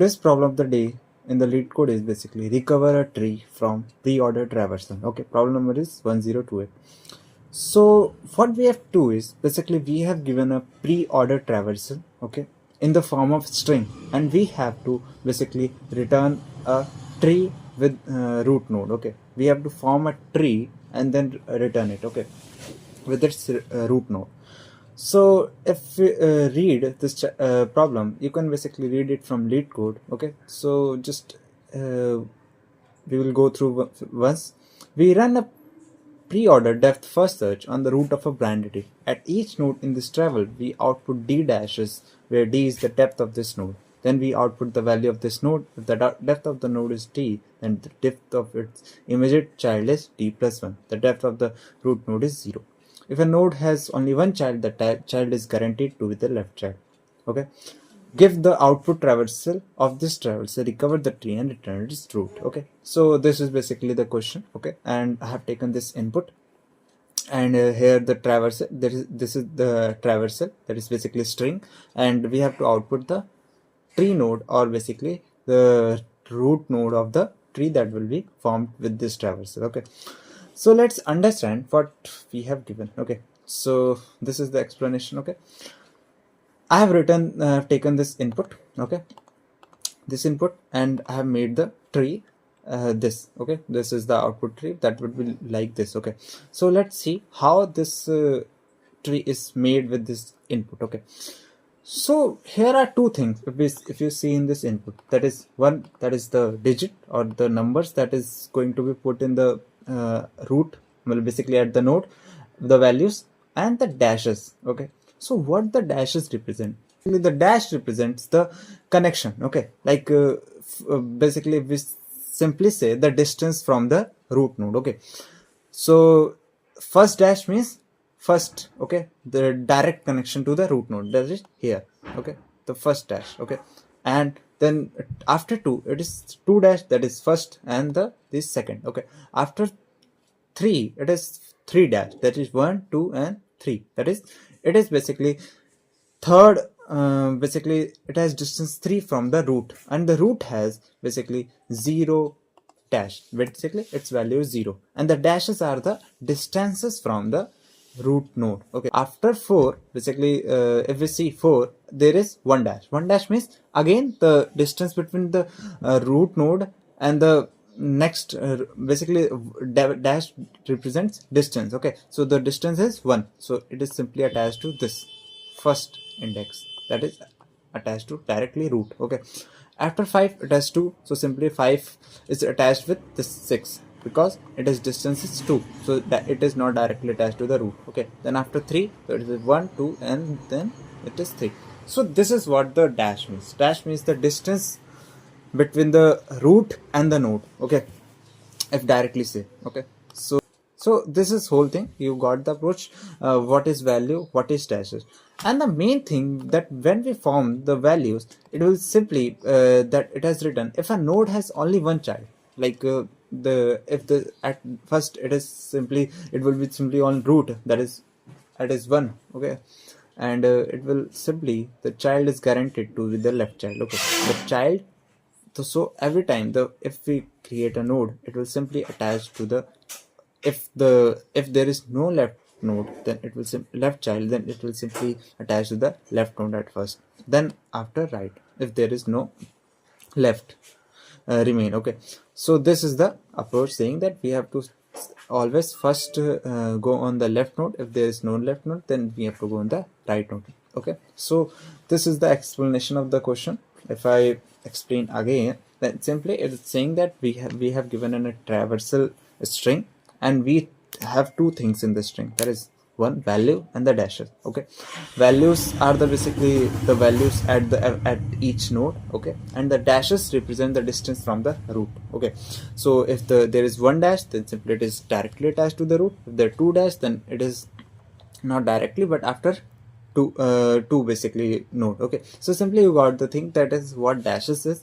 Today's problem of the day in the LeetCode is basically recover a tree from pre-order traversal. Okay, problem number is 1028. So what we have to do is basically we have given a pre-order traversal, okay, in the form of string, and we have to basically return a tree with root node. Okay, we have to form a tree and then return it, okay, with its root node. So if we read this problem, you can basically read it from LeetCode. Okay, so just we will go through once. We run a pre-order depth first search on the root of a brand tree. At each node in this travel, we output d dashes, where d is the depth of this node. Then we output the value of this node. If the depth of the node is d, then the depth of its immediate child is d plus 1. The depth of the root node is 0. If a node has only one child, the child is guaranteed to be the left child. Okay. Give the output traversal of this traversal, recover the tree and return its root. Okay. So this is basically the question. Okay. And I have taken this input, and here the traversal. This is the traversal, that is basically string, and we have to output the tree node, or basically the root node of the tree that will be formed with this traversal. Okay. So let's understand what we have given. Okay, so this is the explanation. Okay, I have taken this input. Okay, this input, and I have made the tree this. Okay, this is the output tree that would be like this. Okay, so let's see how this tree is made with this input. Okay, so here are two things. If you see in this input, that is one, that is the digit or the numbers that is going to be put in the root, well, basically at the node, the values, and the dashes. Okay, so what the dashes represent? The dash represents the connection. Okay, like basically we simply say the distance from the root node. Okay, so first dash means first, okay, the direct connection to the root node, that is here. Okay, the first dash. Okay, and then after 2 it is 2 dash, that is first, and this second. Okay, after 3 it is 3 dash, that is 1, 2 and 3, that is it is basically third. Basically it has distance 3 from the root, and the root has basically 0 dash, basically its value is 0, and the dashes are the distances from the root node. Okay, after 4, basically if we see 4, there is 1 dash. 1 dash means again the distance between the root node and the next basically dash represents distance. Okay, so the distance is 1, so it is simply attached to this first index, that is attached to directly root. Okay, after 5 it has 2, so simply 5 is attached with this 6, because it is distance is 2, so that it is not directly attached to the root. Okay, then after 3, so it is 1, 2 and then it is 3. So this is what the dash means. Dash means the distance between the root and the node. Okay, if directly say. Okay, so this is whole thing. You got the approach. What is value, what is dashes, and the main thing that when we form the values, it will simply that it has written if a node has only one child, like at first it is simply, it will be simply on root, that is 1. Okay, and it will simply, the child is guaranteed to be the left child. Okay, the child. So every time if we create a node, it will simply attach to the, if there is no left node, then it will left child, then it will simply attach to the left node at first, then after right, if there is no left remain. Okay, so this is the approach, saying that we have to always first go on the left node. If there is no left node, then we have to go on the right node. Okay, so this is the explanation of the question. If I explain again, then simply it is saying that we have given a traversal string, and we have two things in the string, that is one, value and the dashes. Okay, values are the basically the values at each node. Okay, and the dashes represent the distance from the root. Okay, so if there is 1 dash, then simply it is directly attached to the root. If there are 2 dash, then it is not directly, but after two basically node. Okay, so simply you got the thing, that is what dashes is.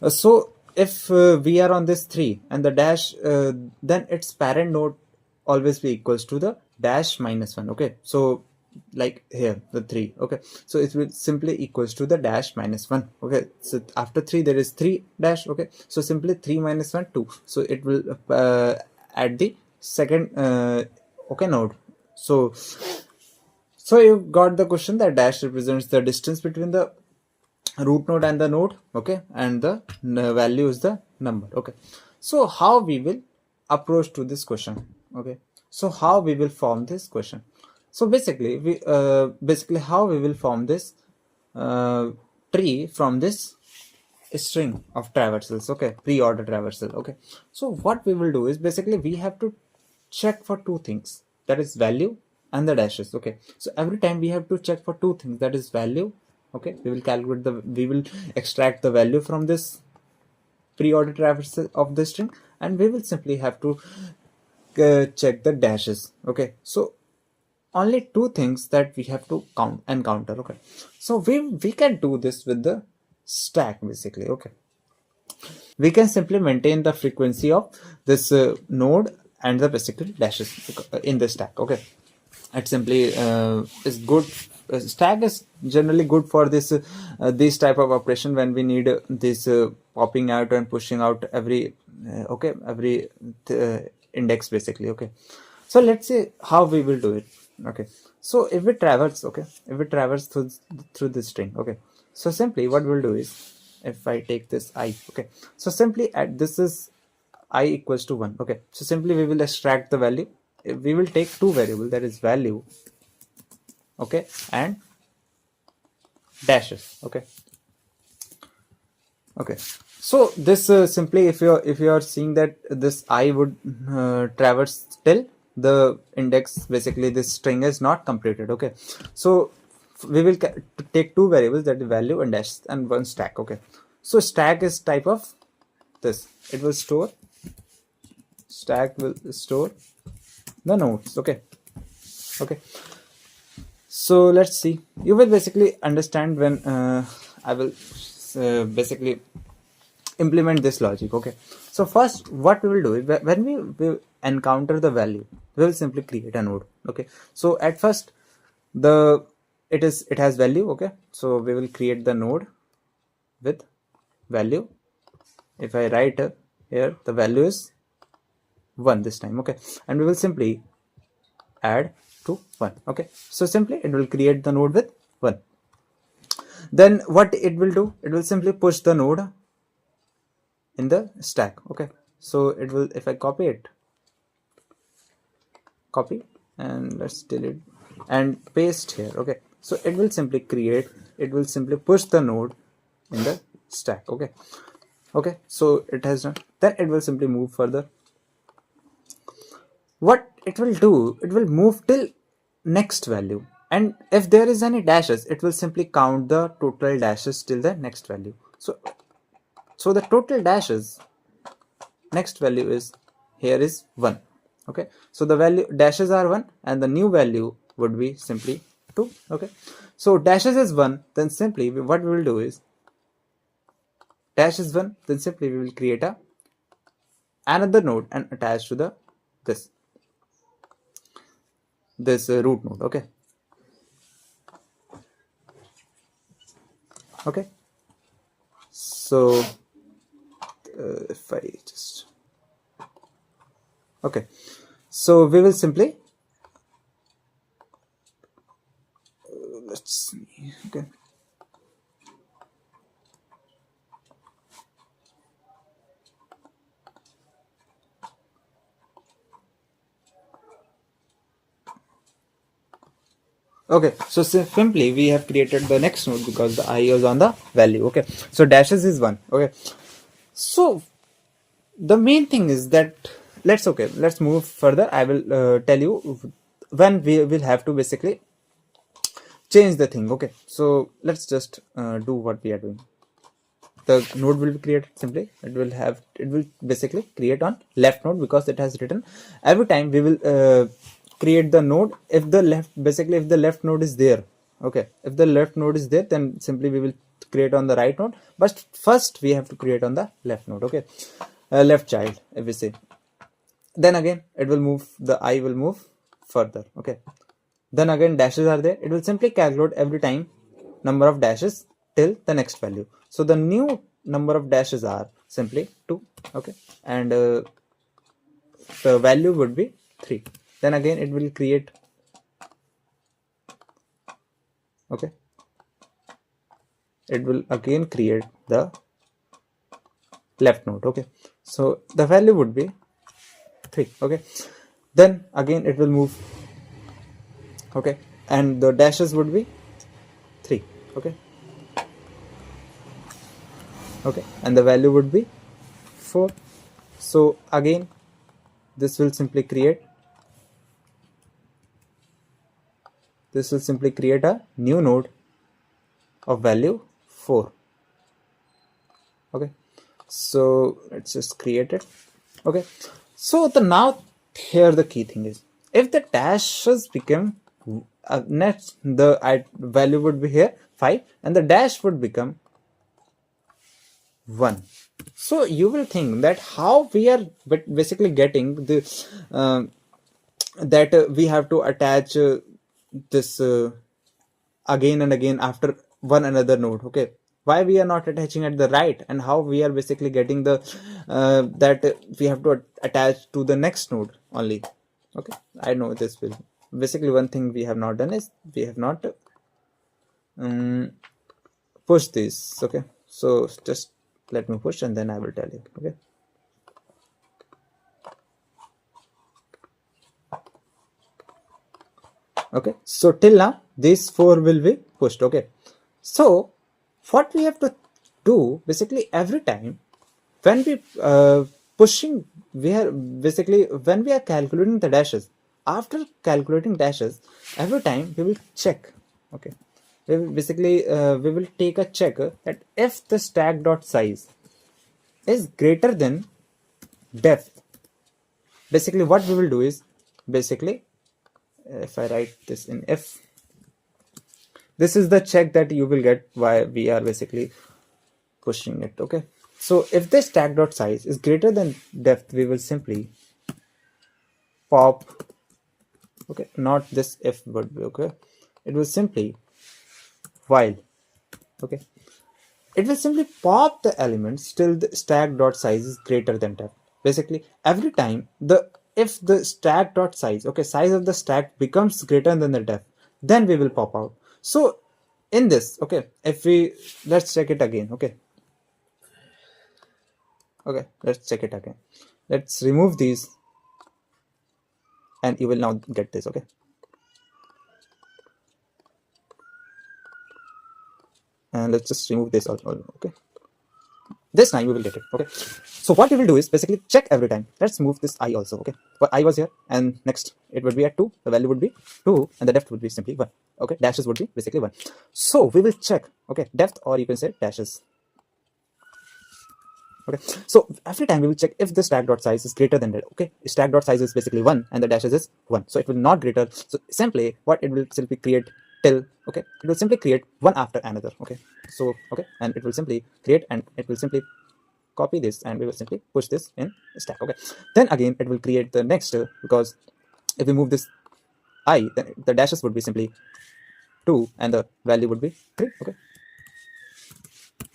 So if we are on this 3 and the dash, then its parent node always be equals to the dash minus 1. Okay, so like here the 3. Okay, so it will simply equals to the dash minus 1. Okay, so after 3 there is 3 dash. Okay, so simply 3 minus 1 2, so it will add the second okay node. So you got the question that dash represents the distance between the root node and the node. Okay, and the value is the number. Okay, so how we will approach to this question? Okay, so how we will form this question? So basically basically how we will form this tree from this string of traversals. Okay, pre-order traversal. Okay, so what we will do is basically we have to check for two things, that is value and the dashes. Okay, so every time we have to check for two things, that is value. Okay, we will extract the value from this pre-order traversal of the string, and we will simply have to check the dashes. Okay, so only two things that we have to encounter. Okay, so we can do this with the stack basically. Okay, we can simply maintain the frequency of this node and the basically dashes in the stack. Okay, it simply is good. Stack is generally good for this type of operation when we need this popping out and pushing out every every index basically. Okay, so let's see how we will do it. Okay, so if we traverse through this string. Okay, so simply what we'll do is, if I take this I, okay, so simply at this is I equals to 1. Okay, so simply we will extract the value. We will take two variables, that is value, okay, and dashes. Okay, so this simply if you are seeing that this I would traverse till the index, basically this string is not completed. Okay, so we will take two variables, that is value and dash, and one stack. Okay, so stack is type of this, it will store, stack will store the nodes. Okay, so let's see, you will basically understand when I will basically implement this logic. Okay, so first what we will do is, when we encounter the value, we will simply create a node. Okay, so at first it has value. Okay, so we will create the node with value. If I write here, the value is 1 this time. Okay, and we will simply add to 1. Okay, so simply it will create the node with 1. Then what it will do, it will simply push the node in the stack. Okay, so it will, if I copy and let's delete and paste here. Okay, so it will simply push the node in the stack. Okay, so it has done. Then it will simply move further. What it will do, it will move till next value, and if there is any dashes, it will simply count the total dashes till the next value. So the total dashes next value is, here is 1. Okay, so the value dashes are 1 and the new value would be simply 2. Okay, so dashes is 1, then simply what we will do is, dash is 1, then simply we will create another node and attach to this root node. Okay, so if I just, okay, so we will simply let's see. Okay, okay, so simply we have created the next node because the I is on the value. Okay, so dashes is 1. Okay, so the main thing is that let's move further. I will tell you when we will have to basically change the thing. Okay, so let's just do what we are doing. The node will be created simply. It will basically create on left node because it has written every time we will create the node if the left node is there. Okay, if the left node is there, then simply we will create on the right node, but first we have to create on the left node. Okay, left child, if we say, then again it will move, the I will move further. Okay, then again dashes are there, it will simply calculate every time number of dashes till the next value. So the new number of dashes are simply 2, okay, and the value would be 3. Then again it will create, okay, it will again create the left node, okay, so the value would be 3, okay, then again it will move, okay, and the dashes would be 3, okay, and the value would be 4. So again this will simply create a new node of value 4, okay, so let's just create it, okay. So the now here the key thing is, if the dashes become next, the value would be here 5 and the dash would become 1. So you will think that how we are basically getting the that we have to attach this again and again after one another node, okay, why we are not attaching at the right, and how we are basically getting the that we have to attach to the next node only, okay. I know this will basically, one thing we have not done is we have not push this, okay, so just let me push and then I will tell you, okay. Okay, so till now these 4 will be pushed, okay. So what we have to do basically, every time when we pushing, we are basically, when we are calculating the dashes, after calculating dashes, every time we will check, okay, we will basically we will take a check that if the stack dot size is greater than depth, basically what we will do is, basically if I write this in if, this is the check that you will get why we are basically pushing it, okay. So if this stack dot size is greater than depth, we will simply pop, okay, not this if would be, okay, it will simply while, okay, it will simply pop the elements till the stack dot size is greater than depth. Basically every time if the stack dot size, okay, size of the stack becomes greater than the depth, then we will pop out. So in this, okay, if we, let's check it again, okay, let's check it again, let's remove these and you will now get this, okay. And let's just remove this also, okay, this time we will get it, okay. So what we will do is basically check every time. Let's move this I also, okay, but I was here and next it would be at 2, the value would be 2 and the depth would be simply 1, okay, dashes would be basically 1. So we will check, okay, depth, or you can say dashes, okay. So every time we will check if the stack dot size is greater than that, okay, stack dot size is basically 1 and the dashes is 1, so it will not greater, so simply what it will simply create till, okay, it will simply create one after another, okay. So okay, and it will simply create and it will simply copy this and we will simply push this in stack, okay. Then again it will create the next because if we move this I, then the dashes would be simply 2 and the value would be 3,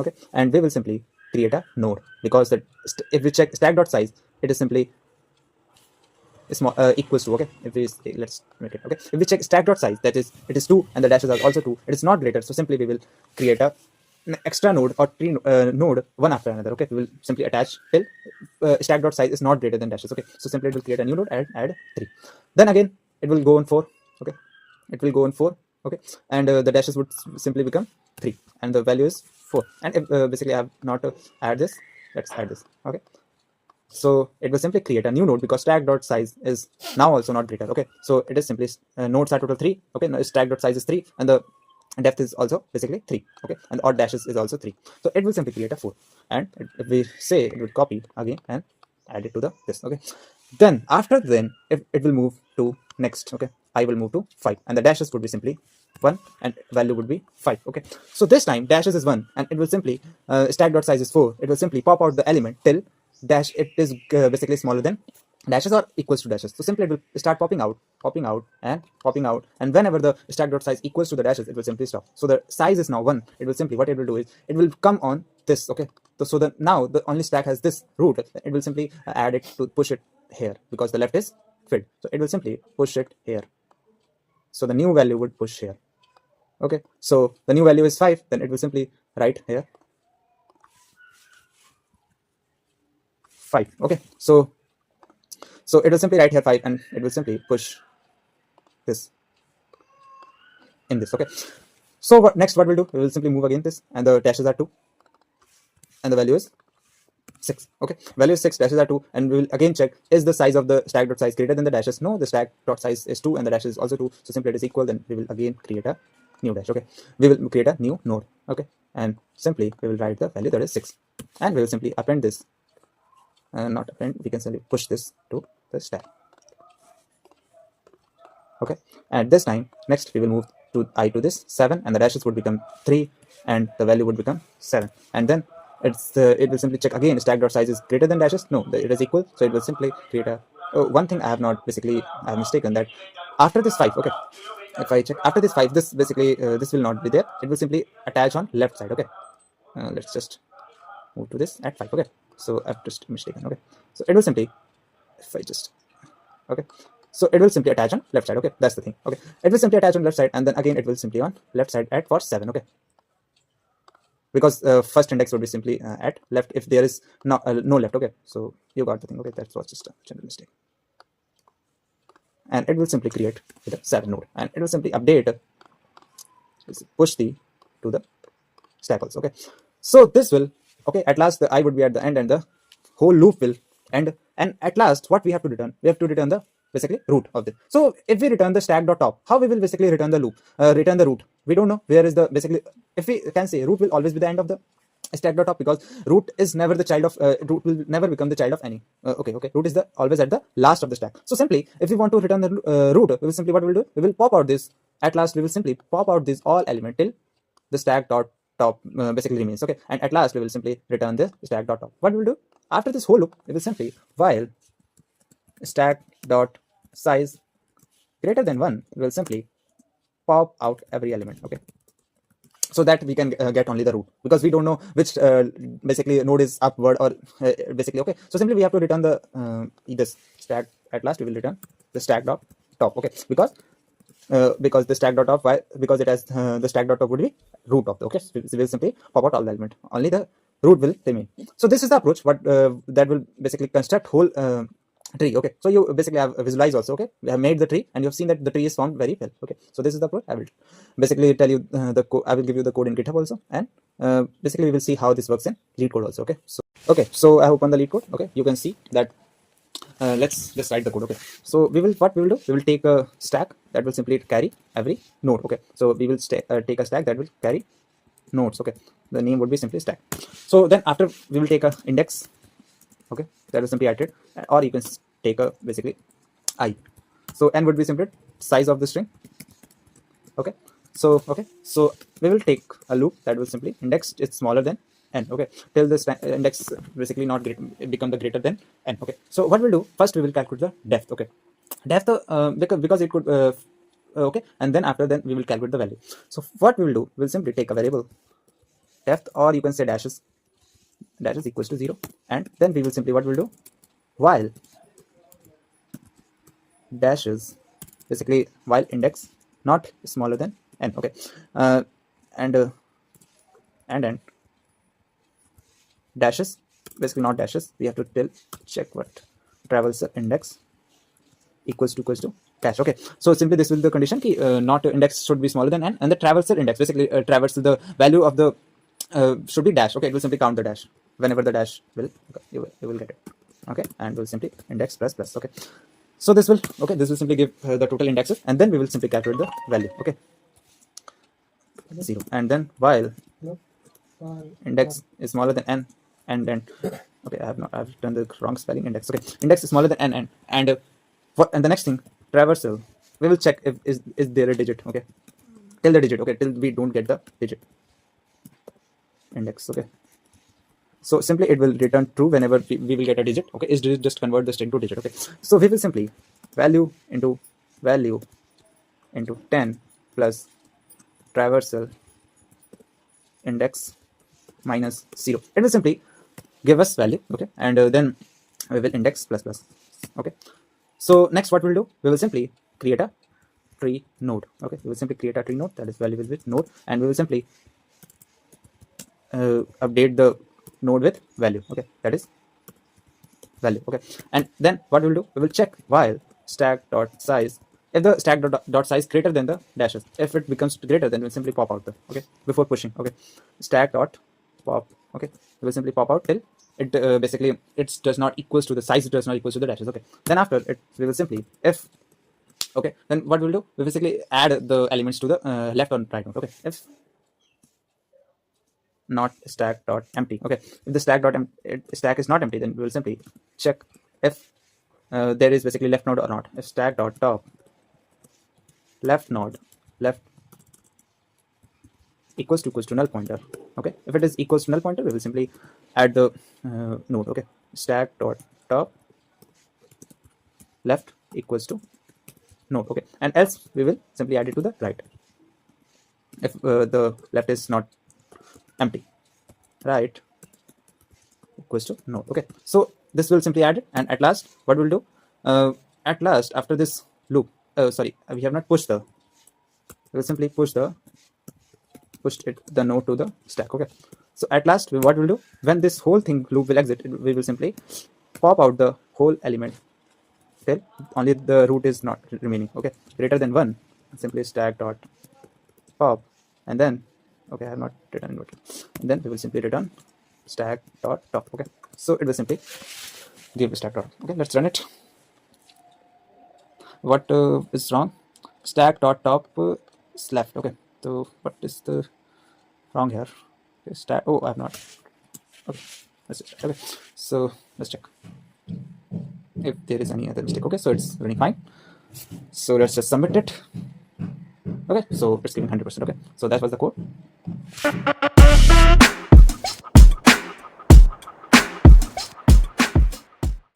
okay, and we will simply create a node because that if we check stack dot size, it is simply small equals to, okay, if we let's make it, okay, if we check stack dot size, that is it is 2 and the dashes are also 2, it is not greater, so simply we will create an extra node or tree node one after another, okay. We will simply attach till stack dot size is not greater than dashes, okay, so simply it will create a new node and add 3, then again it will go on 4, okay, it will go on 4, okay, and the dashes would simply become 3 and the value is 4, and if basically I have not add this, let's add this, okay. So it will simply create a new node because stack dot size is now also not greater, okay, so it is simply nodes are total 3, okay, now stack dot size is 3 and the depth is also basically 3, okay, and odd dashes is also 3, so it will simply create a 4, and if we say it will copy again and add it to the this, okay. Then after then if it will move to next, okay, I will move to 5 and the dashes would be simply 1 and value would be 5, okay. So this time dashes is 1 and it will simply stack dot size is 4, it will simply pop out the element till dash it is basically smaller than dashes are equals to dashes. So simply it will start popping out, and popping out, and whenever the stack.size equals to the dashes, it will simply stop. So the size is now 1. It will simply, what it will do is it will come on this, okay. So the now the only stack has this root. It will simply add it to push it here because the left is filled. So it will simply push it here. So the new value would push here. Okay, so the new value is 5, then it will simply write here 5. Okay, so it will simply write here 5, and it will simply push this in this. Okay, so next what we'll do, we will simply move again this, and the dashes are 2, and the value is 6. Okay, value is 6, dashes are 2, and we will again check, is the size of the stack.size greater than the dashes? No, the stack.size is 2 and the dashes is also 2, so simply it is equal. Then we will again create a new dash. Okay, we will create a new node. Okay, and simply we will write the value, that is 6, and we will simply append this, not append, we can simply push this to the stack. Okay, and this time next we will move to I to this 7, and the dashes would become 3, and the value would become 7, and then it will simply check again, stack.size is greater than dashes? No, it is equal. So it will simply create a one thing I have not, basically I have mistaken that after this 5, okay, if I check after this 5, this basically this will not be there. It will simply attach on left side. Okay, let's just move to this at 5. Okay, so I've just mistaken. Okay, so it will simply, if I just, okay, so it will simply attach on left side. Okay, that's the thing. Okay, it will simply attach on left side, and then again it will simply on left side at for 7. Okay, because first index would be simply at left if there is no left. Okay, so you got the thing. Okay, that was just a general mistake, and it will simply create with a 7 node, and it will simply update, push the to the stack also. Okay, so this will, okay, at last the I would be at the end, and the whole loop will end. And at last what we have to return, we have to return the basically root of this. So if we return the stack.top, how we will basically return the loop, return the root? We don't know where is the, basically if we can say root will always be the end of the stack.top, because root is never the child of root will never become the child of any okay, root is the always at the last of the stack. So simply if we want to return the root, we will simply, what we will do, we will pop out this, at last we will simply pop out this all element till the stack.top basically remains. Okay, and at last we will simply return the stack.top. What we will do after this whole loop, we will simply, while stack.size greater than 1, we will simply pop out every element. Okay, so that we can get only the root, because we don't know which basically node is upward or basically. Okay, so simply we have to return the this stack. At last we will return the stack.top. Okay, because the stack.top, why? Because it has the stack.top would be root of the, okay, so we will simply pop out all the element, only the root will remain. So this is the approach what that will basically construct whole tree. Okay, so you basically have visualized also. Okay, we have made the tree, and you have seen that the tree is formed very well. Okay, so this is the approach. I will basically tell you I will give you the code in GitHub also, and basically we will see how this works in LeetCode also. Okay, so I have opened the LeetCode. Okay, you can see that let's just write the code. Okay, so what we will do, we will take a stack that will simply carry every node. Okay, so we will take a stack that will carry nodes. Okay, the name would be simply stack. So then after we will take a index. Okay, that is simply added, or you can take a basically I. So n would be simply size of the string. Okay, so we will take a loop that will simply index is smaller than n. Okay, till this index basically not become the greater than n. Okay, so what we'll do, first we will calculate the depth. Okay, depth because it could okay, and then after then we will calculate the value. So what we will do, we'll simply take a variable depth, or you can say dashes equals to 0, and then we will simply, what we'll do, while dashes basically while index not smaller than n. Okay, and then dashes basically not dashes, we have to check what traversal index equals to dash. Okay, so simply this will be the condition ki, not index should be smaller than n, and the traversal index basically traversal, the value of the should be dash. Okay, it will simply count the dash whenever the dash will, okay, you will get it. Okay, and we'll simply index plus. Okay, so this will, okay, this will simply give the total indexes, and then we will simply calculate the value. Okay, 0, and then while index is smaller than n, and then okay, I've done the wrong spelling, index. Okay, index is smaller than n, and what, and the next thing, traversal, we will check if is there a digit. Okay, till the digit. Okay, till we don't get the digit index. Okay, So simply it will return true whenever we will get a digit. Okay, is just convert the string to digit. Okay, so we will simply value into 10 plus traversal index minus 0. It will simply give us value. Okay, and then we will index plus plus. Okay, so next what we'll do, we will simply create a tree node. Okay, we will simply create a tree node that is valuable with node, and we will simply update the node with value. Okay, that is value. Okay, and then what we'll do, we will check while stack dot size, if the stack dot size greater than the dashes. If it becomes greater, then we'll simply pop out the, okay, before pushing. Okay, stack dot pop. Okay, we will simply pop out till it basically it does not equals to the size, it does not equals to the dashes. Okay, then after it we will simply if, okay, then what we'll do, we basically add the elements to the left or right node. Okay, if not stack dot empty. Okay, if the stack is not empty, then we will simply check if there is basically left node or not. If stack dot top left node left equals to null pointer. Okay, if it is equals to null pointer, we will simply add the node. Okay, stack dot top left equals to node. Okay, and else we will simply add it to the right if the left is not empty. Right equals to node. Okay, so this will simply add it, and at last what we'll do, at last after this loop, sorry, we have not pushed the, we will simply push the node to the stack. Okay, so at last what we'll do, when this whole thing loop will exit, we will simply pop out the whole element till only the root is not remaining. Okay, greater than 1, simply stack dot pop, and then, okay, I have not written inverter, and then we will simply return stack dot top. Okay, so it will simply give stack dot. Okay, let's run it. What is wrong? Stack dot top is left. Okay, so what is the wrong here? Okay, stack, oh, I have not. Okay, let's check. Okay, so let's check if there is any other mistake. Okay, so it's running fine, so let's just submit it. Okay, so it's giving 100%. Okay, so that was the code.